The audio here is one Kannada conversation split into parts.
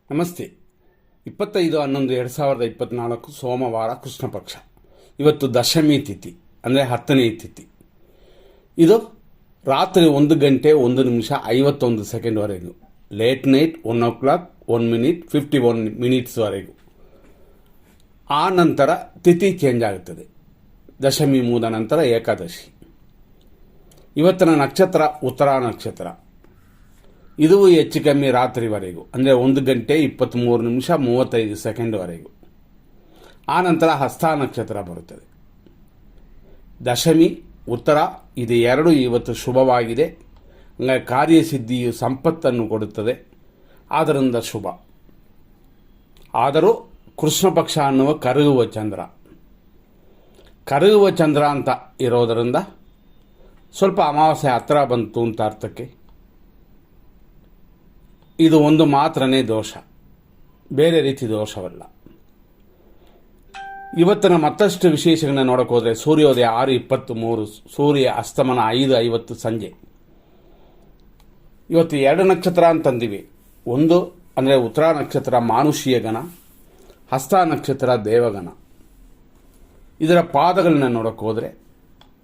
ನಮಸ್ತೆ. 25/11/2024 ಸೋಮವಾರ ಕೃಷ್ಣ ಪಕ್ಷ. ಇವತ್ತು ದಶಮಿ ತಿಥಿ ಅಂದರೆ 10ನೇ ತಿಥಿ. ಇದು ರಾತ್ರಿ 1 ಗಂಟೆ 1 ನಿಮಿಷ 51 ಸೆಕೆಂಡ್ವರೆಗೂ, ಲೇಟ್ ನೈಟ್ 1 o'clock 1 minute 51 minutesವರೆಗೂ. ಆ ನಂತರ ತಿಥಿ ಚೇಂಜ್ ಆಗುತ್ತದೆ. ದಶಮಿ ಮುಗಿದ ನಂತರ ಏಕಾದಶಿ. ಇವತ್ತಿನ ನಕ್ಷತ್ರ ಉತ್ತರ ನಕ್ಷತ್ರ. ಇದು ಹೆಚ್ಚು ಕಮ್ಮಿ ರಾತ್ರಿವರೆಗೂ ಅಂದರೆ 1 ಗಂಟೆ 23 ನಿಮಿಷ 35 ಸೆಕೆಂಡ್ವರೆಗೂ. ಆ ನಂತರ ಹಸ್ತ ನಕ್ಷತ್ರ ಬರುತ್ತದೆ. ದಶಮಿ ಉತ್ತರ ಇದು ಎರಡು ಇವತ್ತು ಶುಭವಾಗಿದೆ. ಕಾರ್ಯಸಿದ್ಧಿಯು ಸಂಪತ್ತನ್ನು ಕೊಡುತ್ತದೆ, ಆದ್ದರಿಂದ ಶುಭ. ಆದರೂ ಕೃಷ್ಣ ಪಕ್ಷ ಅನ್ನುವ ಕರಗುವ ಚಂದ್ರ ಅಂತ ಇರೋದರಿಂದ ಸ್ವಲ್ಪ ಅಮಾವಾಸ್ಯೆ ಹತ್ತಿರ ಬಂತು ಅಂತ ಅರ್ಥಕ್ಕೆ. ಇದು ಒಂದು ಮಾತ್ರನೇ ದೋಷ, ಬೇರೆ ರೀತಿ ದೋಷವಲ್ಲ. ಇವತ್ತಿನ ಮತ್ತಷ್ಟು ವಿಶೇಷಗಳನ್ನ ನೋಡಕ್ಕೆ ಹೋದರೆ ಸೂರ್ಯೋದಯ 6:23, ಸೂರ್ಯ ಅಸ್ತಮನ 5:50 ಸಂಜೆ. ಇವತ್ತು 2 ನಕ್ಷತ್ರ ಅಂತಂದಿವಿ. ಒಂದು ಅಂದರೆ ಉತ್ತರ ನಕ್ಷತ್ರ ಮಾನುಷೀಯ ಗಣ, ಹಸ್ತ ನಕ್ಷತ್ರ ದೇವಗಣ. ಇದರ ಪಾದಗಳನ್ನ ನೋಡಕ್ಕೆ ಹೋದರೆ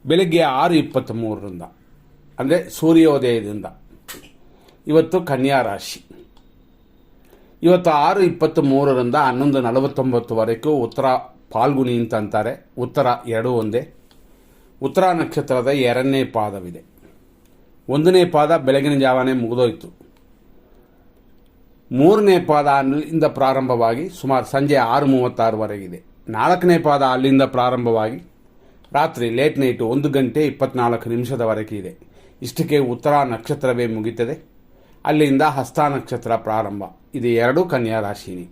ಬೆಳಗ್ಗೆ 6:23ರಿಂದ ಅಂದರೆ ಸೂರ್ಯೋದಯದಿಂದ ಇವತ್ತು ಕನ್ಯಾ ರಾಶಿ. ಇವತ್ತು 6:23ರಿಂದ 11:49ವರೆಗೂ ಉತ್ತರ ಫಾಲ್ಗುಣಿ ಅಂತ ಅಂತಾರೆ. ಉತ್ತರ 2 ಒಂದೇ. ಉತ್ತರ ನಕ್ಷತ್ರದ 2ನೇ ಪಾದವಿದೆ. 1ನೇ ಪಾದ ಬೆಳಗಿನ ಜಾವನೇ ಮುಗಿದೋಯ್ತು. 3ನೇ ಪಾದ ಅಲ್ಲಿಂದ ಪ್ರಾರಂಭವಾಗಿ ಸುಮಾರು ಸಂಜೆ 6:36ವರೆಗಿದೆ. 4ನೇ ಪಾದ ಅಲ್ಲಿಂದ ಪ್ರಾರಂಭವಾಗಿ ರಾತ್ರಿ ಲೇಟ್ ನೈಟು 1 ಗಂಟೆ 24 ನಿಮಿಷದವರೆಗೆ ಇದೆ. ಇಷ್ಟಕ್ಕೆ ಉತ್ತರ ನಕ್ಷತ್ರವೇ ಮುಗಿತದೆ. ಅಲ್ಲಿಂದ ಹಸ್ತ ನಕ್ಷತ್ರ ಪ್ರಾರಂಭ. ಇದು 2 ಕನ್ಯಾ ರಾಶಿನಿ.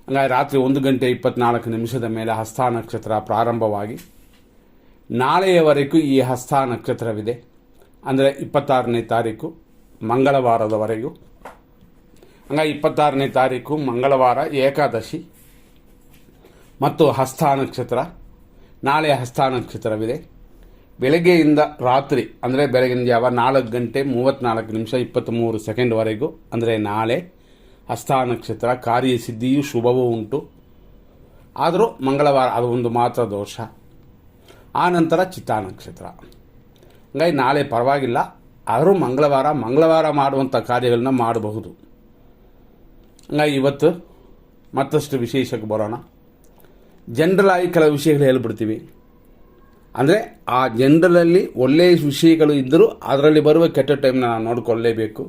ಹಂಗಾಗಿ ರಾತ್ರಿ 1 ಗಂಟೆ 24 ನಿಮಿಷದ ಮೇಲೆ ಹಸ್ತ ನಕ್ಷತ್ರ ಪ್ರಾರಂಭವಾಗಿ ನಾಳೆಯವರೆಗೂ ಈ ಹಸ್ತ ನಕ್ಷತ್ರವಿದೆ. ಅಂದರೆ 26ನೇ ತಾರೀಕು ಮಂಗಳವಾರದವರೆಗೂ. ಹಂಗಾಗಿ 26ನೇ ತಾರೀಕು ಮಂಗಳವಾರ ಏಕಾದಶಿ ಮತ್ತು ಹಸ್ತ ನಕ್ಷತ್ರ. ನಾಳೆ ಹಸ್ತ ನಕ್ಷತ್ರವಿದೆ. ಬೆಳಗ್ಗೆಯಿಂದ ರಾತ್ರಿ ಅಂದರೆ ಬೆಳಗಿನ ಜಾವ 4 ಗಂಟೆ 34 ನಿಮಿಷ 23 ಸೆಕೆಂಡ್ವರೆಗೂ ಅಂದರೆ ನಾಳೆ ಹಸ್ತ ನಕ್ಷತ್ರ. ಕಾರ್ಯಸಿದ್ಧಿಯೂ ಶುಭವೂ ಉಂಟು. ಆದರೂ ಮಂಗಳವಾರ ಅದು ಒಂದು ಮಾತ್ರ ದೋಷ. ಆ ನಂತರ ಚಿತ್ತ ನಕ್ಷತ್ರ. ಹಂಗಾಗಿ ನಾಳೆ ಪರವಾಗಿಲ್ಲ, ಆದರೂ ಮಂಗಳವಾರ ಮಾಡುವಂಥ ಕಾರ್ಯಗಳನ್ನ ಮಾಡಬಹುದು. ಹಂಗಾಗಿ ಇವತ್ತು ಮತ್ತಷ್ಟು ವಿಶೇಷಕ್ಕೆ ಬರೋಣ. ಜನರಲ್ ಆಗಿ ಕೆಲವು ವಿಷಯಗಳು ಹೇಳ್ಬಿಡ್ತೀವಿ. ಅಂದರೆ ಆ ಜನರಲಲ್ಲಿ ಒಳ್ಳೆಯ ವಿಷಯಗಳು ಇದ್ದರೂ ಅದರಲ್ಲಿ ಬರುವ ಕೆಟ್ಟ ಟೈಮ್ನ ನಾವು ನೋಡಿಕೊಳ್ಳಲೇಬೇಕು.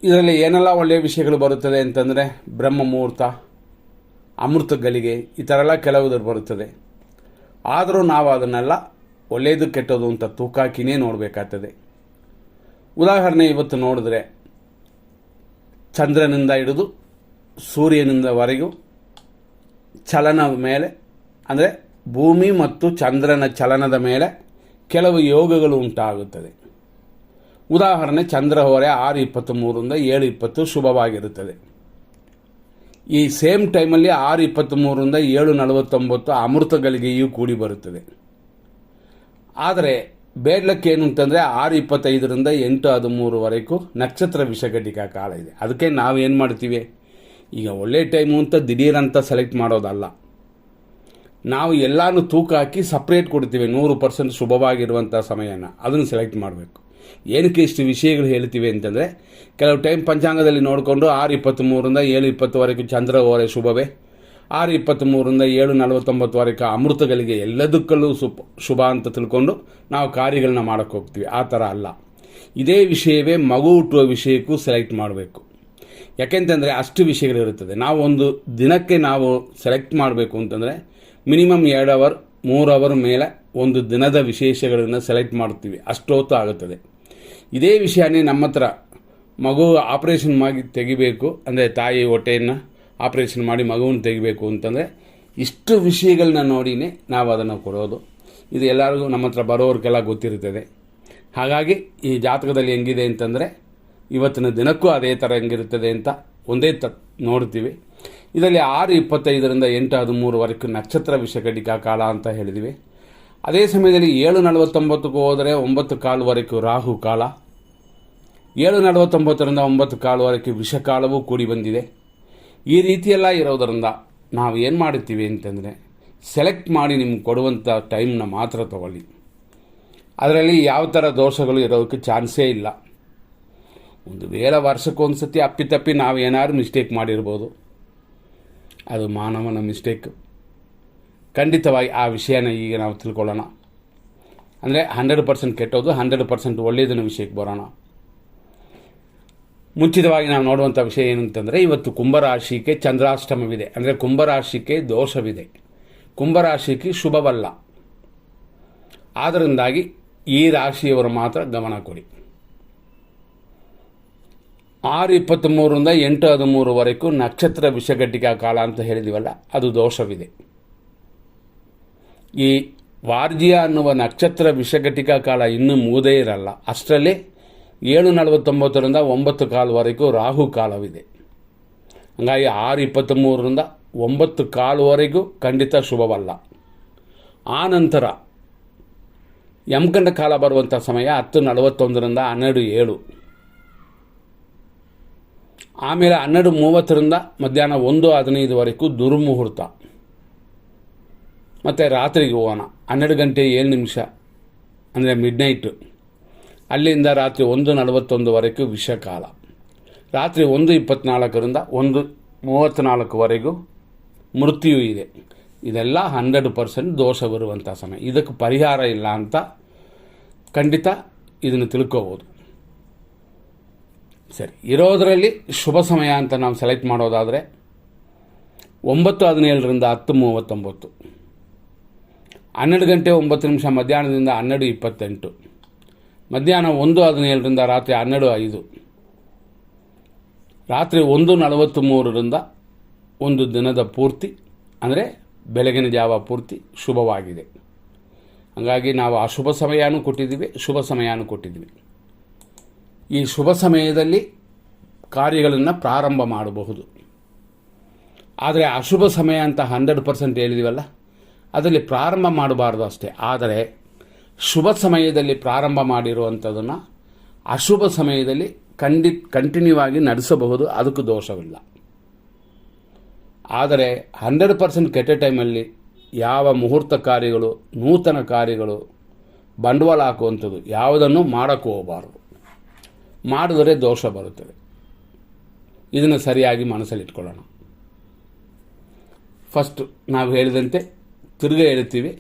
ಇದರಲ್ಲಿ ಏನೆಲ್ಲ ಒಳ್ಳೆಯ ವಿಷಯಗಳು ಬರುತ್ತದೆ ಅಂತಂದರೆ ಬ್ರಹ್ಮ ಮುಹೂರ್ತ, ಅಮೃತ ಗಳಿಗೆ, ಈ ಥರ ಎಲ್ಲ ಕೆಲವುದ್ರ ಬರುತ್ತದೆ. ಆದರೂ ನಾವು ಅದನ್ನೆಲ್ಲ ಒಳ್ಳೆಯದು ಕೆಟ್ಟದು ಅಂತ ತೂಕಾಕಿನೇ ನೋಡಬೇಕಾಗ್ತದೆ. ಉದಾಹರಣೆ ಇವತ್ತು ನೋಡಿದ್ರೆ ಚಂದ್ರನಿಂದ ಹಿಡಿದು ಸೂರ್ಯನಿಂದವರೆಗೂ ಚಲನ ಮೇಲೆ ಅಂದರೆ ಭೂಮಿ ಮತ್ತು ಚಂದ್ರನ ಚಲನದ ಮೇಲೆ ಕೆಲವು ಯೋಗಗಳು ಉಂಟಾಗುತ್ತದೆ. ಉದಾಹರಣೆ ಚಂದ್ರ ಹೊರೆ 6:23ರಿಂದ 7:20 ಶುಭವಾಗಿರುತ್ತದೆ. ಈ ಸೇಮ್ ಟೈಮಲ್ಲಿ 6:23ರಿಂದ 7:49 ಅಮೃತಗಳಿಗೆಯೂ ಕೂಡಿ ಬರುತ್ತದೆ. ಆದರೆ ಬೇಡ್ಲಕ್ಕೇನು ಅಂತಂದರೆ 6:25ರಿಂದ 8:13ವರೆಗೂ ನಕ್ಷತ್ರ ವಿಷಘಟಿಕ ಕಾಲ ಇದೆ. ಅದಕ್ಕೆ ನಾವೇನು ಮಾಡ್ತೀವಿ, ಈಗ ಒಳ್ಳೆ ಟೈಮು ಅಂತ ದಿಢೀರಂತ ಸೆಲೆಕ್ಟ್ ಮಾಡೋದಲ್ಲ. ನಾವು ಎಲ್ಲನೂ ತೂಕ ಹಾಕಿ ಸಪ್ರೇಟ್ ಕೊಡ್ತೀವಿ. 100% ಶುಭವಾಗಿರುವಂಥ ಸಮಯನ ಅದನ್ನು ಸೆಲೆಕ್ಟ್ ಮಾಡಬೇಕು. ಏನಕ್ಕೆ ಇಷ್ಟು ವಿಷಯಗಳು ಹೇಳ್ತೀವಿ ಅಂತಂದರೆ, ಕೆಲವು ಟೈಮ್ ಪಂಚಾಂಗದಲ್ಲಿ ನೋಡಿಕೊಂಡು 6:23ರಿಂದ 7:20ವರೆಗೂ ಚಂದ್ರ ಹೋರೆ ಶುಭವೇ, 6:23ರಿಂದ 7:49ವರೆಗೂ ಅಮೃತಗಳಿಗೆ ಎಲ್ಲದಕ್ಕಲ್ಲೂ ಶುಭ ಅಂತ ತಿಳ್ಕೊಂಡು ನಾವು ಕಾರ್ಯಗಳನ್ನ ಮಾಡೋಕ್ಕೆ ಹೋಗ್ತೀವಿ. ಆ ಥರ ಅಲ್ಲ. ಇದೇ ವಿಷಯವೇ ಮಗು ಹುಟ್ಟುವ ವಿಷಯಕ್ಕೂ ಸೆಲೆಕ್ಟ್ ಮಾಡಬೇಕು. ಯಾಕೆಂತಂದರೆ ಅಷ್ಟು ವಿಷಯಗಳಿರುತ್ತದೆ. ನಾವು ಒಂದು ದಿನಕ್ಕೆ ನಾವು ಸೆಲೆಕ್ಟ್ ಮಾಡಬೇಕು ಅಂತಂದರೆ ಮಿನಿಮಮ್ 2 ಅವರ್ 3 ಅವರ್ ಮೇಲೆ ಒಂದು ದಿನದ ವಿಶೇಷಗಳನ್ನು ಸೆಲೆಕ್ಟ್ ಮಾಡ್ತೀವಿ. ಅಷ್ಟು ಹೊತ್ತು ಆಗುತ್ತದೆ. ಇದೇ ವಿಷಯನೇ ನಮ್ಮ ಹತ್ರ ಮಗು ಆಪ್ರೇಷನ್ ಮಾಡಿ ತೆಗಿಬೇಕು ಅಂದರೆ ತಾಯಿ ಹೊಟ್ಟೆಯನ್ನು ಆಪ್ರೇಷನ್ ಮಾಡಿ ಮಗುವನ್ನು ತೆಗಿಬೇಕು ಅಂತಂದರೆ ಇಷ್ಟು ವಿಷಯಗಳನ್ನ ನೋಡಿನೇ ನಾವು ಅದನ್ನು ಕೊಡೋದು. ಇದು ಎಲ್ಲರಿಗೂ ನಮ್ಮ ಹತ್ರ ಬರೋರಿಗೆಲ್ಲ ಗೊತ್ತಿರುತ್ತದೆ. ಹಾಗಾಗಿ ಈ ಜಾತಕದಲ್ಲಿ ಹೆಂಗಿದೆ ಅಂತಂದರೆ ಇವತ್ತಿನ ದಿನಕ್ಕೂ ಅದೇ ಥರ ಹೆಂಗಿರುತ್ತದೆ ಅಂತ ಒಂದೇ ನೋಡ್ತೀವಿ. ಇದರಲ್ಲಿ 6:25ರಿಂದ 8:13ವರೆಗೂ ನಕ್ಷತ್ರ ವಿಷಘಟಿಕ ಕಾಲ ಅಂತ ಹೇಳಿದ್ವಿ. ಅದೇ ಸಮಯದಲ್ಲಿ 7:49ಕ್ಕೆ ಹೋದರೆ 9:15ವರೆಗೂ ರಾಹು ಕಾಲ, 7:49ರಿಂದ 9:15 ವಿಷಕಾಲವೂ ಕೂಡಿ ಬಂದಿದೆ. ಈ ರೀತಿಯೆಲ್ಲ ಇರೋದರಿಂದ ನಾವು ಏನು ಮಾಡುತ್ತೀವಿ ಅಂತಂದರೆ, ಸೆಲೆಕ್ಟ್ ಮಾಡಿ ನಿಮ್ಗೆ ಕೊಡುವಂಥ ಟೈಮ್ನ ಮಾತ್ರ ತಗೊಳ್ಳಿ. ಅದರಲ್ಲಿ ಯಾವ ಥರ ದೋಷಗಳು ಇರೋದಕ್ಕೆ ಚಾನ್ಸೇ ಇಲ್ಲ. ಒಂದು ವೇಳೆ ವರ್ಷಕ್ಕೊಂದು ಸತಿ ಅಪ್ಪಿತಪ್ಪಿ ನಾವು ಏನಾದ್ರು ಮಿಸ್ಟೇಕ್ ಮಾಡಿರ್ಬೋದು, ಅದು ಮಾನವನ ಮಿಸ್ಟೇಕ್. ಖಂಡಿತವಾಗಿ ಆ ವಿಷಯನ ಈಗ ನಾವು ತಿಳ್ಕೊಳ್ಳೋಣ. ಅಂದರೆ 100% ಕೆಟ್ಟೋದು, 100% ಒಳ್ಳೆಯದನ್ನ ವಿಷಯಕ್ಕೆ ಬರೋಣ. ಮುಂಚಿತವಾಗಿ ನಾವು ನೋಡುವಂಥ ವಿಷಯ ಏನಂತಂದರೆ, ಇವತ್ತು ಕುಂಭರಾಶಿಗೆ ಚಂದ್ರಾಷ್ಟಮವಿದೆ. ಅಂದರೆ ಕುಂಭರಾಶಿಗೆ ದೋಷವಿದೆ, ಕುಂಭರಾಶಿಗೆ ಶುಭವಲ್ಲ. ಆದ್ದರಿಂದಾಗಿ ಈ ರಾಶಿಯವರು ಮಾತ್ರ ಗಮನ ಕೊಡಿ. 6:23ರಿಂದ 8:13ವರೆಗೂ ನಕ್ಷತ್ರ ವಿಷಘಟಿಕಾ ಕಾಲ ಅಂತ ಹೇಳಿದಿವಲ್ಲ, ಅದು ದೋಷವಿದೆ. ಈ ವಾರ್ಜಿಯ ಅನ್ನುವ ನಕ್ಷತ್ರ ವಿಷಘಟಿಕಾ ಕಾಲ ಇನ್ನೂ ಮುಗದೇ ಇರಲ್ಲ. ಅಷ್ಟರಲ್ಲೇ 7:49ರಿಂದ 9:15ವರೆಗೂ ರಾಹು ಕಾಲವಿದೆ. ಹಾಗಾಗಿ 6:23ರಿಂದ 9:15ವರೆಗೂ ಖಂಡಿತ ಶುಭವಲ್ಲ. ಆ ನಂತರ ಯಮಗಂಡ ಕಾಲ ಬರುವಂಥ ಸಮಯ 10:41ರಿಂದ 12:07. ಆಮೇಲೆ 12:30ರಿಂದ ಮಧ್ಯಾಹ್ನ 1:15ವರೆಗೂ ದುರ್ಮುಹೂರ್ತ. ಮತ್ತು ರಾತ್ರಿಗೆ ಹೋಗೋಣ 12:07 ಅಂದರೆ ಮಿಡ್ನೈಟು. ಅಲ್ಲಿಂದ ರಾತ್ರಿ 1:41ವರೆಗೂ ವಿಷಕಾಲ. ರಾತ್ರಿ 1:24ರಿಂದ 1:34ವರೆಗೂ ಮೃತ್ಯು ಇದೆ. ಇದೆಲ್ಲ 100% ದೋಷ ಬರುವಂಥ ಸಮಯ. ಇದಕ್ಕೆ ಪರಿಹಾರ ಇಲ್ಲ ಅಂತ ಖಂಡಿತ ಇದನ್ನು ತಿಳ್ಕೋಬೋದು. ಸರಿ, ಇರೋದರಲ್ಲಿ ಶುಭ ಸಮಯ ಅಂತ ನಾವು ಸೆಲೆಕ್ಟ್ ಮಾಡೋದಾದರೆ 9:17ರಿಂದ 10:39, 12:09 ಮಧ್ಯಾಹ್ನದಿಂದ 12:28, ಮಧ್ಯಾಹ್ನ 1:17ರಿಂದ ರಾತ್ರಿ 12:05, ರಾತ್ರಿ 1:43ರಿಂದ ಒಂದು ದಿನದ ಪೂರ್ತಿ ಅಂದರೆ ಬೆಳಗಿನ ಜಾವ ಪೂರ್ತಿ ಶುಭವಾಗಿದೆ. ಹಾಗಾಗಿ ನಾವು ಅಶುಭ ಸಮಯನೂ ಕೊಟ್ಟಿದ್ದೀವಿ, ಶುಭ ಸಮಯನೂ ಕೊಟ್ಟಿದ್ದೀವಿ. ಈ ಶುಭ ಸಮಯದಲ್ಲಿ ಕಾರ್ಯಗಳನ್ನು ಪ್ರಾರಂಭ ಮಾಡಬಹುದು. ಆದರೆ ಅಶುಭ ಸಮಯ ಅಂತ 100% ಹೇಳಿದ್ದೀವಲ್ಲ, ಅದರಲ್ಲಿ ಪ್ರಾರಂಭ ಮಾಡಬಾರ್ದು ಅಷ್ಟೇ. ಆದರೆ ಶುಭ ಸಮಯದಲ್ಲಿ ಪ್ರಾರಂಭ ಮಾಡಿರುವಂಥದ್ದನ್ನು ಅಶುಭ ಸಮಯದಲ್ಲಿ ಕಂಟಿನ್ಯೂ ಆಗಿ ನಡೆಸಬಹುದು, ಅದಕ್ಕೂ ದೋಷವಿಲ್ಲ. ಆದರೆ 100% ಕೆಟ್ಟ ಟೈಮಲ್ಲಿ ಯಾವ ಮುಹೂರ್ತ ಕಾರ್ಯಗಳು, ನೂತನ ಕಾರ್ಯಗಳು, ಬಂಡವಾಳ ಹಾಕುವಂಥದ್ದು ಯಾವುದನ್ನು ಮಾಡೋಕ್ಕೆ ಹೋಗಬಾರ್ದು. ಮಾಡಿದರೆ ದೋಷ ಬರುತ್ತದೆ. ಇದನ್ನು ಸರಿಯಾಗಿ ಮನಸ್ಸಲ್ಲಿಟ್ಕೊಳ್ಳೋಣ. ಫಸ್ಟ್ ನಾವು ಹೇಳಿದಂತೆ ತಿರುಗಿ ಹೇಳ್ತೀವಿ.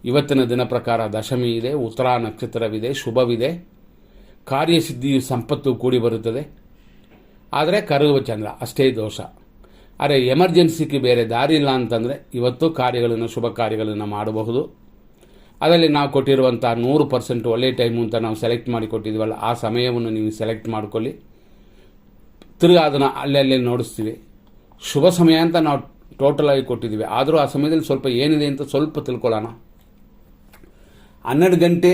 ಇವತ್ತಿನ ದಿನ ಪ್ರಕಾರ ದಶಮಿ ಇದೆ, ಉತ್ತರ ನಕ್ಷತ್ರವಿದೆ, ಶುಭವಿದೆ, ಕಾರ್ಯಸಿದ್ಧಿಯು ಸಂಪತ್ತು ಕೂಡಿ ಬರುತ್ತದೆ. ಆದರೆ ಕರಗುವ ಚಂದ್ರ ಅಷ್ಟೇ ದೋಷ. ಆದರೆ ಎಮರ್ಜೆನ್ಸಿಗೆ ಬೇರೆ ದಾರಿ ಇಲ್ಲ ಅಂತಂದರೆ ಇವತ್ತು ಕಾರ್ಯಗಳನ್ನು, ಶುಭ ಕಾರ್ಯಗಳನ್ನು ಮಾಡಬಹುದು. ಅದರಲ್ಲಿ ನಾವು ಕೊಟ್ಟಿರುವಂಥ 100% ಒಳ್ಳೆಯ ಟೈಮು ಅಂತ ನಾವು ಸೆಲೆಕ್ಟ್ ಮಾಡಿ ಕೊಟ್ಟಿದ್ದೀವಲ್ಲ, ಆ ಸಮಯವನ್ನು ನೀವು ಸೆಲೆಕ್ಟ್ ಮಾಡ್ಕೊಳ್ಳಿ. ತಿರುಗಿ ಅದನ್ನು ಅಲ್ಲೇ ನೋಡಿಸ್ತೀವಿ. ಶುಭ ಸಮಯ ಅಂತ ನಾವು ಟೋಟಲಾಗಿ ಕೊಟ್ಟಿದ್ದೀವಿ. ಆದರೂ ಆ ಸಮಯದಲ್ಲಿ ಸ್ವಲ್ಪ ಏನಿದೆ ಅಂತ ಸ್ವಲ್ಪ ತಿಳ್ಕೊಳ್ಳೋಣ. 12:09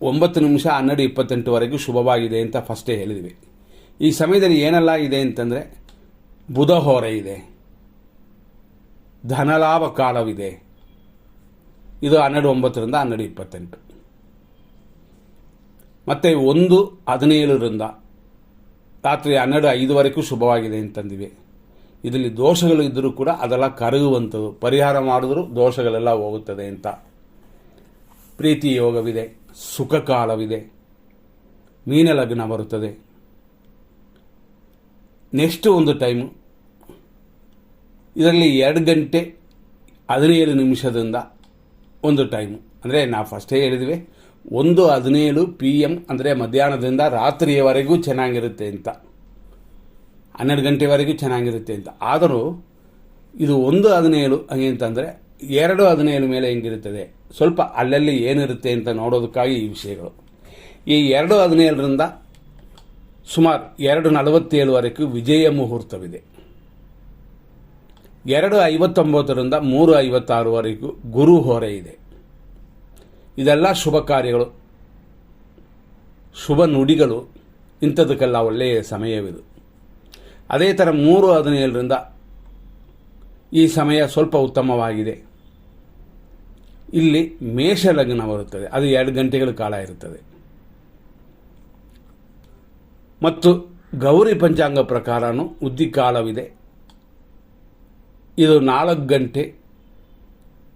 12:28ವರೆಗೂ ಶುಭವಾಗಿದೆ ಅಂತ ಫಸ್ಟೇ ಹೇಳಿದ್ವಿ. ಈ ಸಮಯದಲ್ಲಿ ಏನೆಲ್ಲ ಇದೆ ಅಂತಂದರೆ, ಬುಧ ಹೋರೆ ಇದೆ, ಧನಲಾಭ ಕಾಲವಿದೆ. ಇದು 12:09ರಿಂದ 12:28. ಮತ್ತು 1:17ರಿಂದ ರಾತ್ರಿ 12:05ವರೆಗೂ ಶುಭವಾಗಿದೆ ಅಂತಂದಿವೆ. ಇದರಲ್ಲಿ ದೋಷಗಳು ಇದ್ದರೂ ಕೂಡ ಅದೆಲ್ಲ ಕರಗುವಂಥದ್ದು, ಪರಿಹಾರ ಮಾಡಿದ್ರೂ ದೋಷಗಳೆಲ್ಲ ಹೋಗುತ್ತದೆ ಅಂತ. ಪ್ರೀತಿ ಯೋಗವಿದೆ, ಸುಖ ಕಾಲವಿದೆ, ಮೀನ ಲಗ್ನ ಬರುತ್ತದೆ. ನೆಕ್ಸ್ಟ್ ಒಂದು ಟೈಮು ಇದರಲ್ಲಿ 2:17 ಒಂದು ಟೈಮು. ಅಂದರೆ ನಾವು ಫಸ್ಟೇ ಹೇಳಿದ್ವಿ 1:17 PM ಅಂದರೆ ಮಧ್ಯಾಹ್ನದಿಂದ ರಾತ್ರಿಯವರೆಗೂ ಚೆನ್ನಾಗಿರುತ್ತೆ ಅಂತ, 12 ಗಂಟೆವರೆಗೂ ಚೆನ್ನಾಗಿರುತ್ತೆ ಅಂತ. ಆದರೂ ಇದು 1:17 ಹಾಗೆ ಅಂತಂದರೆ 2:17 ಮೇಲೆ ಹೆಂಗಿರುತ್ತದೆ, ಸ್ವಲ್ಪ ಅಲ್ಲಲ್ಲಿ ಏನಿರುತ್ತೆ ಅಂತ ನೋಡೋದಕ್ಕಾಗಿ ಈ ವಿಷಯಗಳು. ಈ 2:17ರಿಂದ ಸುಮಾರು 2:47ವರೆಗೂ ವಿಜಯ ಮುಹೂರ್ತವಿದೆ. 2:59ರಿಂದ 3:56ವರೆಗೂ ಗುರು ಹೋರೆ ಇದೆ. ಇದೆಲ್ಲ ಶುಭ ಕಾರ್ಯಗಳು, ಶುಭ ನುಡಿಗಳು, ಇಂಥದಕ್ಕೆಲ್ಲ ಒಳ್ಳೆಯ ಸಮಯವಿದು. ಅದೇ ಥರ 3:17ರಿಂದ ಈ ಸಮಯ ಸ್ವಲ್ಪ ಉತ್ತಮವಾಗಿದೆ. ಇಲ್ಲಿ ಮೇಷ ಲಗ್ನ ಬರುತ್ತದೆ, ಅದು 2 ಗಂಟೆಗಳ ಕಾಲ ಇರುತ್ತದೆ. ಮತ್ತು ಗೌರಿ ಪಂಚಾಂಗ ಪ್ರಕಾರನೂ ಉದ್ದಿಕಾಲವಿದೆ. ಇದು 4 ಗಂಟೆ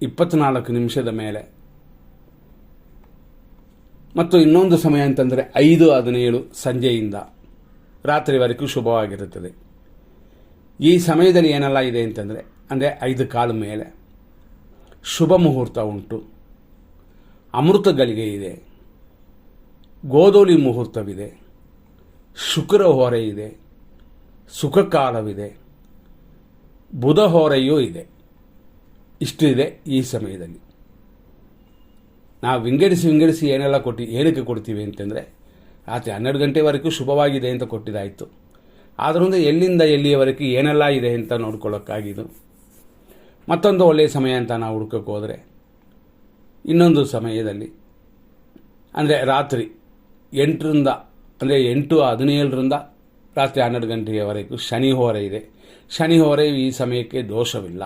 24 ನಿಮಿಷದ ಮೇಲೆ. ಮತ್ತು ಇನ್ನೊಂದು ಸಮಯ ಅಂತಂದರೆ 5:17 ಸಂಜೆಯಿಂದ ರಾತ್ರಿವರೆಗೂ ಶುಭವಾಗಿರುತ್ತದೆ. ಈ ಸಮಯದಲ್ಲಿ ಏನೆಲ್ಲ ಇದೆ ಅಂತಂದರೆ, ಅಂದರೆ 5:15 ಮೇಲೆ ಶುಭ ಮುಹೂರ್ತ ಉಂಟು, ಅಮೃತ ಗಳಿಗೆ ಇದೆ, ಗೋಧೂಳಿ ಮುಹೂರ್ತವಿದೆ, ಶುಕ್ರ ಹೊರೆ ಇದೆ, ಸುಖಕಾಲವಿದೆ, ಬುಧ ಹೊರೆಯೂ ಇದೆ. ಇಷ್ಟು ಇದೆ ಈ ಸಮಯದಲ್ಲಿ. ನಾವು ವಿಂಗಡಿಸಿ ಏನೆಲ್ಲ ಏನಕ್ಕೆ ಕೊಡ್ತೀವಿ ಅಂತಂದರೆ, ರಾತ್ರಿ 12 ಗಂಟೆವರೆಗೂ ಶುಭವಾಗಿದೆ ಅಂತ ಕೊಟ್ಟಿದ್ದಾಯಿತು. ಆದ್ದರಿಂದ ಎಲ್ಲಿಂದ ಎಲ್ಲಿಯವರೆಗೂ ಏನೆಲ್ಲ ಇದೆ ಅಂತ ನೋಡ್ಕೊಳ್ಳೋಕ್ಕಾಗಿದ್ದು. ಮತ್ತೊಂದು ಒಳ್ಳೆಯ ಸಮಯ ಅಂತ ನಾವು ಹುಡ್ಕೋಕ್ಕೆ ಹೋದರೆ, ಇನ್ನೊಂದು ಸಮಯದಲ್ಲಿ ಅಂದರೆ ರಾತ್ರಿ 8:17 ರಾತ್ರಿ 12 ಗಂಟೆಯವರೆಗೂ ಶನಿ ಹೋರೆ ಇದೆ. ಶನಿ ಹೋರೆ ಈ ಸಮಯಕ್ಕೆ ದೋಷವಿಲ್ಲ.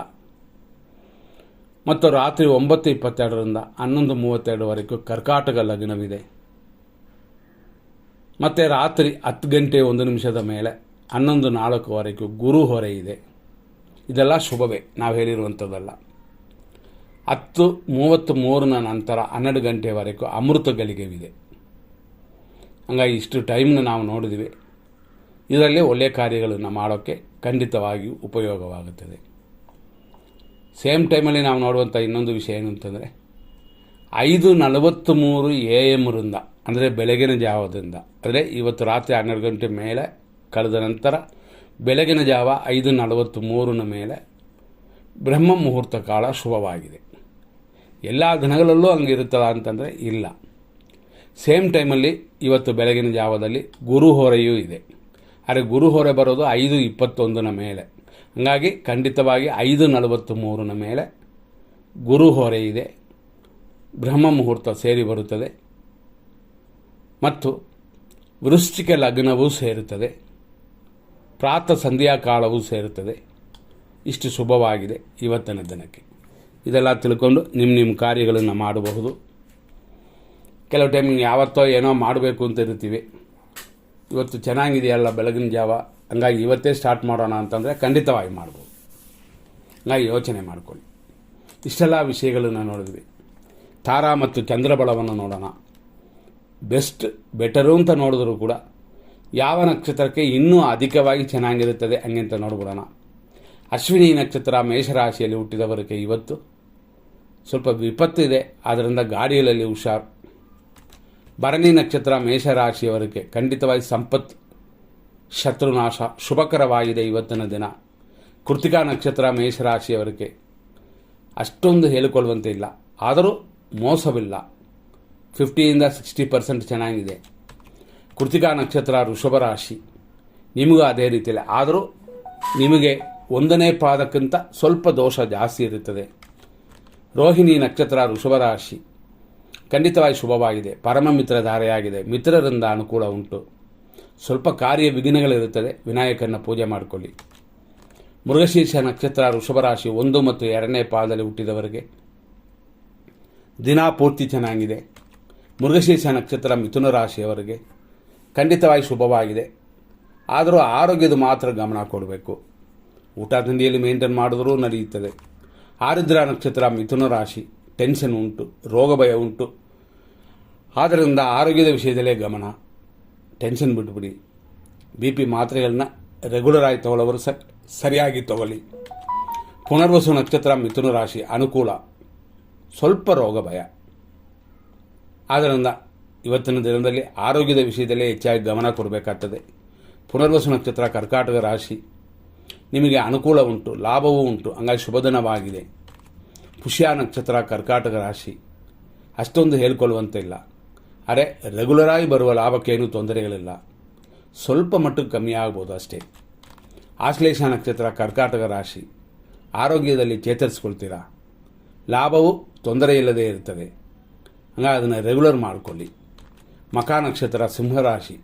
ಮತ್ತು ರಾತ್ರಿ 9:22 11:32 ಕರ್ಕಾಟಕ ಲಗ್ನವಿದೆ. ಮತ್ತು ರಾತ್ರಿ 10 ಗಂಟೆ 1 ನಿಮಿಷದ ಮೇಲೆ 11:04 ಗುರು ಹೊರೆ ಇದೆ. ಇದೆಲ್ಲ ಶುಭವೇ, ನಾವು ಹೇಳಿರುವಂಥದ್ದಲ್ಲ. 10:33 ನಂತರ 12 ಗಂಟೆವರೆಗೂ ಅಮೃತ ಗಳಿಗೆವಿದೆ. ಹಂಗಾಗಿ ಇಷ್ಟು ಟೈಮ್ನ ನಾವು ನೋಡಿದ್ವಿ. ಇದರಲ್ಲಿ ಒಳ್ಳೆಯ ಕಾರ್ಯಗಳನ್ನು ಮಾಡೋಕ್ಕೆ ಖಂಡಿತವಾಗಿಯೂ ಉಪಯೋಗವಾಗುತ್ತದೆ. ಸೇಮ್ ಟೈಮಲ್ಲಿ ನಾವು ನೋಡುವಂಥ ಇನ್ನೊಂದು ವಿಷಯ ಏನು ಅಂತಂದರೆ, 5:43 AM ಅಂದರೆ ಬೆಳಗಿನ ಜಾವದಿಂದ, ಅಂದರೆ ಇವತ್ತು ರಾತ್ರಿ 12 ಗಂಟೆ ಮೇಲೆ ಕಳೆದ ನಂತರ ಬೆಳಗಿನ ಜಾವ 5:43 ಮೇಲೆ ಬ್ರಹ್ಮ ಮುಹೂರ್ತ ಕಾಲ ಶುಭವಾಗಿದೆ. ಎಲ್ಲ ದಿನಗಳಲ್ಲೂ ಹಂಗಿರುತ್ತಲ್ಲ ಅಂತಂದರೆ ಇಲ್ಲ. ಸೇಮ್ ಟೈಮಲ್ಲಿ ಇವತ್ತು ಬೆಳಗಿನ ಜಾವದಲ್ಲಿ ಗುರು ಹೊರೆಯೂ ಇದೆ. ಆದರೆ ಗುರು ಹೊರೆ ಬರೋದು 5:21 ಮೇಲೆ. ಹಾಗಾಗಿ ಖಂಡಿತವಾಗಿ 5:43 ಮೇಲೆ ಗುರು ಹೊರೆ ಇದೆ, ಬ್ರಹ್ಮ ಮುಹೂರ್ತ ಸೇರಿ ಬರುತ್ತದೆ ಮತ್ತು ವೃಶ್ಚಿಕ ಲಗ್ನವೂ ಸೇರುತ್ತದೆ, ಪ್ರಾತಃ ಸಂಧ್ಯಾ ಕಾಲವೂ ಸೇರುತ್ತದೆ. ಇಷ್ಟು ಶುಭವಾಗಿದೆ ಇವತ್ತಿನ ದಿನಕ್ಕೆ. ಇದೆಲ್ಲ ತಿಳ್ಕೊಂಡು ನಿಮ್ಮ ಕಾರ್ಯಗಳನ್ನು ಮಾಡಬಹುದು. ಕೆಲವು ಟೈಮ್ ಯಾವತ್ತೋ ಏನೋ ಮಾಡಬೇಕು ಅಂತ ಇರ್ತೀವಿ, ಇವತ್ತು ಚೆನ್ನಾಗಿದೆಯಲ್ಲ ಬೆಳಗಿನ ಜಾವ, ಹಂಗಾಗಿ ಇವತ್ತೇ ಸ್ಟಾರ್ಟ್ ಮಾಡೋಣ ಅಂತಂದರೆ ಖಂಡಿತವಾಗಿ ಮಾಡ್ಬೋದು. ಹಂಗಾಗಿ ಯೋಚನೆ ಮಾಡಿಕೊಳ್ಳಿ. ಇಷ್ಟೆಲ್ಲ ವಿಷಯಗಳನ್ನು ನೋಡಿದ್ವಿ. ತಾರಾ ಮತ್ತು ಚಂದ್ರಬಲವನ್ನು ನೋಡೋಣ. ಬೆಟರು ಅಂತ ನೋಡಿದ್ರು ಕೂಡ ಯಾವ ನಕ್ಷತ್ರಕ್ಕೆ ಇನ್ನೂ ಅಧಿಕವಾಗಿ ಚೆನ್ನಾಗಿರುತ್ತದೆ ಹಂಗೆ ಅಂತ ನೋಡ್ಬಿಡೋಣ. ಅಶ್ವಿನಿ ನಕ್ಷತ್ರ ಮೇಷರಾಶಿಯಲ್ಲಿ ಹುಟ್ಟಿದವರಿಗೆ ಇವತ್ತು ಸ್ವಲ್ಪ ವಿಪತ್ತಿದೆ, ಆದ್ದರಿಂದ ಗಾಡಿಯಲ್ಲಿ ಹುಷಾರು. ಭರಣಿ ನಕ್ಷತ್ರ ಮೇಷರಾಶಿಯವರಿಗೆ ಖಂಡಿತವಾಗಿ ಸಂಪತ್ತು, ಶತ್ರುನಾಶ ಶುಭಕರವಾಗಿದೆ ಇವತ್ತಿನ ದಿನ. ಕೃತಿಕಾ ನಕ್ಷತ್ರ ಮೇಷರಾಶಿಯವರಿಗೆ ಅಷ್ಟೊಂದು ಹೇಳಿಕೊಳ್ಳುವಂತೆ ಇಲ್ಲ, ಆದರೂ ಮೋಸವಿಲ್ಲ. 50-60% ಚೆನ್ನಾಗಿದೆ. ಕೃತಿಕಾ ನಕ್ಷತ್ರ ವೃಷಭ ರಾಶಿ ನಿಮಗೂ ಅದೇ ರೀತಿಯಲ್ಲಿ, ಆದರೂ ನಿಮಗೆ 1ನೇ ಪಾದಕ್ಕಿಂತ ಸ್ವಲ್ಪ ದೋಷ ಜಾಸ್ತಿ ಇರುತ್ತದೆ. ರೋಹಿಣಿ ನಕ್ಷತ್ರ ವೃಷಭ ರಾಶಿ ಖಂಡಿತವಾಗಿ ಶುಭವಾಗಿದೆ, ಪರಮ ಮಿತ್ರಧಾರೆಯಾಗಿದೆ, ಮಿತ್ರರಿಂದ ಅನುಕೂಲ ಉಂಟು. ಸ್ವಲ್ಪ ಕಾರ್ಯ ವಿಘ್ನಗಳಿರುತ್ತದೆ, ವಿನಾಯಕನ ಪೂಜೆ ಮಾಡಿಕೊಳ್ಳಿ. ಮೃಗಶೀರ್ಷ ನಕ್ಷತ್ರ ವೃಷಭ ರಾಶಿ 1 ಮತ್ತು 2ನೇ ಪಾದದಲ್ಲಿ ಹುಟ್ಟಿದವರಿಗೆ ದಿನ ಪೂರ್ತಿ ಚೆನ್ನಾಗಿದೆ. ಮೃಗಶೀರ್ಷ ನಕ್ಷತ್ರ ಮಿಥುನ ರಾಶಿಯವರಿಗೆ ಖಂಡಿತವಾಗಿ ಶುಭವಾಗಿದೆ, ಆದರೂ ಆರೋಗ್ಯದ ಮಾತ್ರ ಗಮನ ಕೊಡಬೇಕು. ಊಟ ತಿಂಡಿಯಲ್ಲಿ ಮೇಂಟೈನ್ ಮಾಡಿದ್ರೂ ನಡೆಯುತ್ತದೆ. ಆರುದ್ರ ನಕ್ಷತ್ರ ಮಿಥುನ ರಾಶಿ ಟೆನ್ಷನ್ ಉಂಟು, ರೋಗ ಭಯ ಉಂಟು, ಆದ್ದರಿಂದ ಆರೋಗ್ಯದ ವಿಷಯದಲ್ಲೇ ಗಮನ. ಟೆನ್ಷನ್ ಬಿಟ್ಬಿಡಿ. BP ಮಾತ್ರೆಗಳನ್ನ ರೆಗ್ಯುಲರ್ ಆಗಿ ತಗೊಳ್ಳೋರು ಸರಿಯಾಗಿ ತಗೊಳ್ಳಿ. ಪುನರ್ವಸು ನಕ್ಷತ್ರ ಮಿಥುನ ರಾಶಿ ಅನುಕೂಲ, ಸ್ವಲ್ಪ ರೋಗ ಭಯ, ಆದ್ದರಿಂದ ಇವತ್ತಿನ ದಿನದಲ್ಲಿ ಆರೋಗ್ಯದ ವಿಷಯದಲ್ಲೇ ಹೆಚ್ಚಾಗಿ ಗಮನ ಕೊಡಬೇಕಾಗ್ತದೆ. ಪುನರ್ವಸು ನಕ್ಷತ್ರ ಕರ್ಕಾಟಕ ರಾಶಿ ನಿಮಗೆ ಅನುಕೂಲ ಉಂಟು, ಲಾಭವೂ ಉಂಟು, ಹಂಗಾಗಿ ಶುಭದಿನವಾಗಿದೆ. ಪುಷ್ಯ ನಕ್ಷತ್ರ ಕರ್ಕಾಟಕ ರಾಶಿ ಅಷ್ಟೊಂದು ಹೇಳ್ಕೊಳ್ಳುವಂತೆ ಇಲ್ಲ, ಆದರೆ ರೆಗ್ಯುಲರಾಗಿ ಬರುವ ಲಾಭಕ್ಕೇನೂ ತೊಂದರೆಗಳಿಲ್ಲ, ಸ್ವಲ್ಪ ಮಟ್ಟಿಗೆ ಕಮ್ಮಿ ಆಗ್ಬೋದು ಅಷ್ಟೇ. ಆಶ್ಲೇಷ ನಕ್ಷತ್ರ ಕರ್ಕಾಟಕ ರಾಶಿ ಆರೋಗ್ಯದಲ್ಲಿ ಚೇತರಿಸ್ಕೊಳ್ತೀರಾ, ಲಾಭವು ತೊಂದರೆ ಇಲ್ಲದೇ ಇರುತ್ತದೆ, ಹಂಗಾಗಿ ಅದನ್ನು ರೆಗ್ಯುಲರ್ ಮಾಡಿಕೊಳ್ಳಿ. ಮಖ ನಕ್ಷತ್ರ ಸಿಂಹರಾಶಿ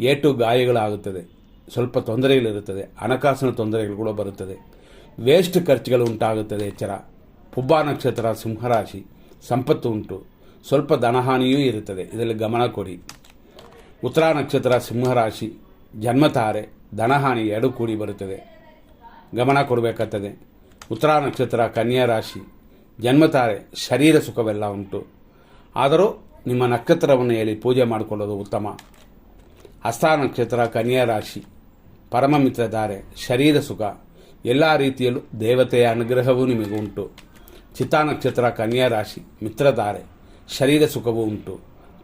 ಏಟು ಗಾಯಗಳಾಗುತ್ತದೆ, ಸ್ವಲ್ಪ ತೊಂದರೆಗಳಿರುತ್ತದೆ, ಹಣಕಾಸಿನ ತೊಂದರೆಗಳು ಕೂಡ ಬರುತ್ತದೆ, ವೇಸ್ಟ್ ಖರ್ಚುಗಳು ಉಂಟಾಗುತ್ತದೆ, ಎಚ್ಚರ. ಪುಬ್ಬ ನಕ್ಷತ್ರ ಸಿಂಹರಾಶಿ ಸಂಪತ್ತು ಉಂಟು, ಸ್ವಲ್ಪ ಧನಹಾನಿಯೂ ಇರುತ್ತದೆ, ಇದರಲ್ಲಿ ಗಮನ ಕೊಡಿ. ಉತ್ತರ ನಕ್ಷತ್ರ ಸಿಂಹರಾಶಿ, ಜನ್ಮತಾರೆ, ಧನಹಾನಿ ಎರಡೂ ಕೂಡಿ ಬರುತ್ತದೆ, ಗಮನ ಕೊಡಬೇಕಾಗ್ತದೆ. ಉತ್ತರ ನಕ್ಷತ್ರ ಕನ್ಯಾ ರಾಶಿ, ಜನ್ಮತಾರೆ, ಶರೀರ ಸುಖವೆಲ್ಲ ಉಂಟು. ಆದರೂ ನಿಮ್ಮ ನಕ್ಷತ್ರವನ್ನು ಹೇಳಿ ಪೂಜೆ ಮಾಡಿಕೊಳ್ಳೋದು ಉತ್ತಮ. ಹಸ್ತ ನಕ್ಷತ್ರ ಕನ್ಯಾ ರಾಶಿ, ಪರಮ ಮಿತ್ರಧಾರೆ, ಶರೀರ ಸುಖ, ಎಲ್ಲ ರೀತಿಯಲ್ಲೂ ದೇವತೆಯ ಅನುಗ್ರಹವೂ ನಿಮಗೆ ಉಂಟು. ಚಿತ್ತಾ ನಕ್ಷತ್ರ ಕನ್ಯಾ ರಾಶಿ, ಮಿತ್ರಧಾರೆ, ಶರೀರ ಸುಖವೂ ಉಂಟು,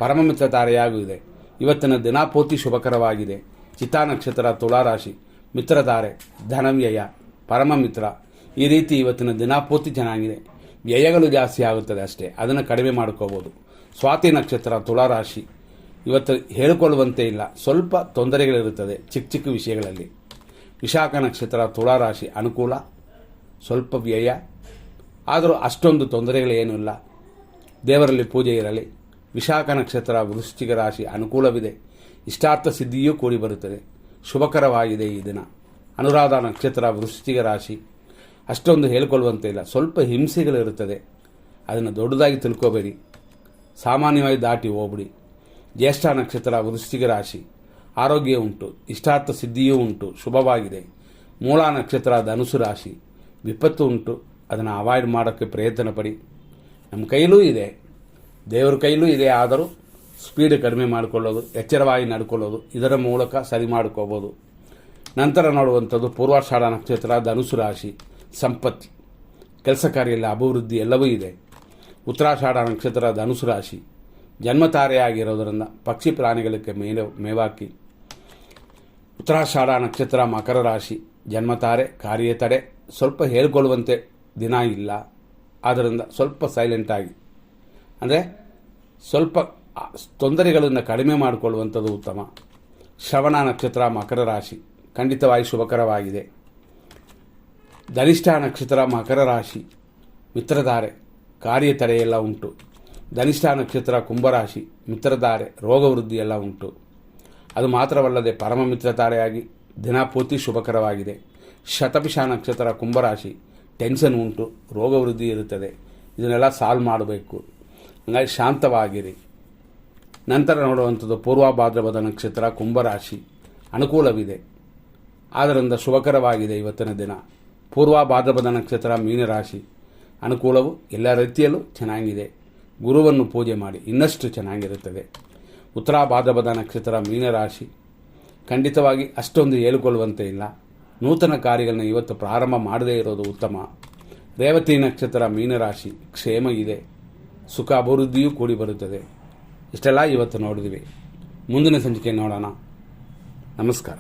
ಪರಮ ಮಿತ್ರಧಾರೆಯಾಗೂ ಇದೆ. ಇವತ್ತಿನ ದಿನಾಪೂರ್ತಿ ಶುಭಕರವಾಗಿದೆ. ಚಿತ್ತಾ ನಕ್ಷತ್ರ ತುಲಾರಾಶಿ, ಮಿತ್ರಧಾರೆ, ಧನವ್ಯಯ, ಪರಮ ಮಿತ್ರ, ಈ ರೀತಿ ಇವತ್ತಿನ ದಿನಾಪೂರ್ತಿ ಚೆನ್ನಾಗಿದೆ. ವ್ಯಯಗಳು ಜಾಸ್ತಿ ಆಗುತ್ತದೆ ಅಷ್ಟೇ, ಅದನ್ನು ಕಡಿಮೆ ಮಾಡ್ಕೋಬೋದು. ಸ್ವಾತಿ ನಕ್ಷತ್ರ ತುಲಾರಾಶಿ, ಇವತ್ತು ಹೇಳಿಕೊಳ್ಳುವಂತೆ ಇಲ್ಲ, ಸ್ವಲ್ಪ ತೊಂದರೆಗಳಿರುತ್ತದೆ ಚಿಕ್ಕ ಚಿಕ್ಕ ವಿಷಯಗಳಲ್ಲಿ. ವಿಶಾಖ ನಕ್ಷತ್ರ ತುಲಾರಾಶಿ, ಅನುಕೂಲ, ಸ್ವಲ್ಪ ವ್ಯಯ, ಆದರೂ ಅಷ್ಟೊಂದು ತೊಂದರೆಗಳೇನೂ ಇಲ್ಲ. ದೇವರಲ್ಲಿ ಪೂಜೆ ಇರಲಿ. ವಿಶಾಖ ನಕ್ಷತ್ರ ವೃಶ್ಚಿಕ ರಾಶಿ, ಅನುಕೂಲವಿದೆ, ಇಷ್ಟಾರ್ಥ ಸಿದ್ಧಿಯೂ ಕೂಡಿ ಬರುತ್ತದೆ, ಶುಭಕರವಾಗಿದೆ ಈ ದಿನ. ಅನುರಾಧ ನಕ್ಷತ್ರ ವೃಶ್ಚಿಕ ರಾಶಿ, ಅಷ್ಟೊಂದು ಹೇಳಿಕೊಳ್ಳುವಂತೆ ಇಲ್ಲ, ಸ್ವಲ್ಪ ಹಿಂಸೆಗಳಿರುತ್ತದೆ, ಅದನ್ನು ದೊಡ್ಡದಾಗಿ ತಿಳ್ಕೋಬೇಡಿ, ಸಾಮಾನ್ಯವಾಗಿ ದಾಟಿ ಹೋಗ್ಬಿಡಿ. ಜ್ಯೇಷ್ಠ ನಕ್ಷತ್ರ ವೃಶ್ಚಿಕ ರಾಶಿ, ಆರೋಗ್ಯ ಉಂಟು, ಇಷ್ಟಾರ್ಥ ಸಿದ್ಧಿಯೂ ಉಂಟು, ಶುಭವಾಗಿದೆ. ಮೂಲ ನಕ್ಷತ್ರ ಧನುಸು ರಾಶಿ, ವಿಪತ್ತು ಉಂಟು, ಅದನ್ನು ಅವಾಯ್ಡ್ ಮಾಡೋಕ್ಕೆ ಪ್ರಯತ್ನ ಪಡಿ. ನಮ್ಮ ಕೈಲೂ ಇದೆ, ದೇವರ ಕೈಲೂ ಇದೆ, ಆದರೂ ಸ್ಪೀಡ್ ಕಡಿಮೆ ಮಾಡಿಕೊಳ್ಳೋದು, ಎಚ್ಚರವಾಗಿ ನಡ್ಕೊಳ್ಳೋದು, ಇದರ ಮೂಲಕ ಸರಿ ಮಾಡ್ಕೋಬೋದು. ನಂತರ ನೋಡುವಂಥದ್ದು ಪೂರ್ವಾಷಾಢ ನಕ್ಷತ್ರ ಧನುಸು ರಾಶಿ, ಸಂಪತ್ತಿ, ಕೆಲಸ ಕಾರ್ಯದಲ್ಲಿ ಅಭಿವೃದ್ಧಿ ಎಲ್ಲವೂ ಇದೆ. ಉತ್ತರಾಷಾಢ ನಕ್ಷತ್ರ ಧನುಸು ರಾಶಿ, ಜನ್ಮತಾರೆಯಾಗಿರೋದರಿಂದ ಪಕ್ಷಿ ಪ್ರಾಣಿಗಳಿಗೆ ಮೇವಾಕಿ. ಉತ್ತರಾಷಾಢ ನಕ್ಷತ್ರ ಮಕರ ರಾಶಿ, ಜನ್ಮತಾರೆ, ಕಾರ್ಯತಡೆ, ಸ್ವಲ್ಪ ಹೇಳ್ಕೊಳ್ಳುವಂತೆ ದಿನ ಇಲ್ಲ, ಆದ್ದರಿಂದ ಸ್ವಲ್ಪ ಸೈಲೆಂಟಾಗಿ, ಅಂದರೆ ಸ್ವಲ್ಪ ತೊಂದರೆಗಳನ್ನು ಕಡಿಮೆ ಮಾಡಿಕೊಳ್ಳುವಂಥದ್ದು ಉತ್ತಮ. ಶ್ರವಣ ನಕ್ಷತ್ರ ಮಕರ ರಾಶಿ, ಖಂಡಿತವಾಗಿ ಶುಭಕರವಾಗಿದೆ. ಧನಿಷ್ಠ ನಕ್ಷತ್ರ ಮಕರ ರಾಶಿ, ಮಿತ್ರಧಾರೆ, ಕಾರ್ಯತಡೆಯೆಲ್ಲ ಉಂಟು. ಧನಿಷ್ಠ ನಕ್ಷತ್ರ ಕುಂಭರಾಶಿ, ಮಿತ್ರಧಾರೆ, ರೋಗವೃದ್ಧಿ ಎಲ್ಲ ಉಂಟು. ಅದು ಮಾತ್ರವಲ್ಲದೆ ಪರಮ ಮಿತ್ರಧಾರೆಯಾಗಿ ದಿನಪೂರ್ತಿ ಶುಭಕರವಾಗಿದೆ. ಶತಭಿಷ ನಕ್ಷತ್ರ ಕುಂಭರಾಶಿ, ಟೆನ್ಷನ್ ಉಂಟು, ರೋಗವೃದ್ಧಿ ಇರುತ್ತದೆ, ಇದನ್ನೆಲ್ಲ ಸಾಲ್ವ್ ಮಾಡಬೇಕು. ಹಾಗಾಗಿ ಶಾಂತವಾಗಿರಿ. ನಂತರ ನೋಡುವಂಥದ್ದು ಪೂರ್ವಭಾದ್ರಪದ ನಕ್ಷತ್ರ ಕುಂಭರಾಶಿ, ಅನುಕೂಲವಿದೆ, ಆದ್ದರಿಂದ ಶುಭಕರವಾಗಿದೆ ಇವತ್ತಿನ ದಿನ. ಪೂರ್ವಭಾದ್ರಪದ ನಕ್ಷತ್ರ ಮೀನರಾಶಿ, ಅನುಕೂಲವು ಎಲ್ಲ ರೀತಿಯಲ್ಲೂ ಚೆನ್ನಾಗಿದೆ. ಗುರುವನ್ನು ಪೂಜೆ ಮಾಡಿ, ಇನ್ನಷ್ಟು ಚೆನ್ನಾಗಿರುತ್ತದೆ. ಉತ್ತರ ಭಾದ್ರಪದ ನಕ್ಷತ್ರ ಮೀನರಾಶಿ, ಖಂಡಿತವಾಗಿ ಅಷ್ಟೊಂದು ಹೇಳಿಕೊಳ್ಳುವಂತೆ ಇಲ್ಲ. ನೂತನ ಕಾರ್ಯಗಳನ್ನು ಇವತ್ತು ಪ್ರಾರಂಭ ಮಾಡದೇ ಇರೋದು ಉತ್ತಮ. ರೇವತಿ ನಕ್ಷತ್ರ ಮೀನರಾಶಿ, ಕ್ಷೇಮ ಇದೆ, ಸುಖ ಅಭಿವೃದ್ಧಿಯೂ ಕೂಡಿ ಬರುತ್ತದೆ. ಇಷ್ಟೆಲ್ಲ ಇವತ್ತು ನೋಡಿದ್ವಿ. ಮುಂದಿನ ಸಂಚಿಕೆ ನೋಡೋಣ. ನಮಸ್ಕಾರ.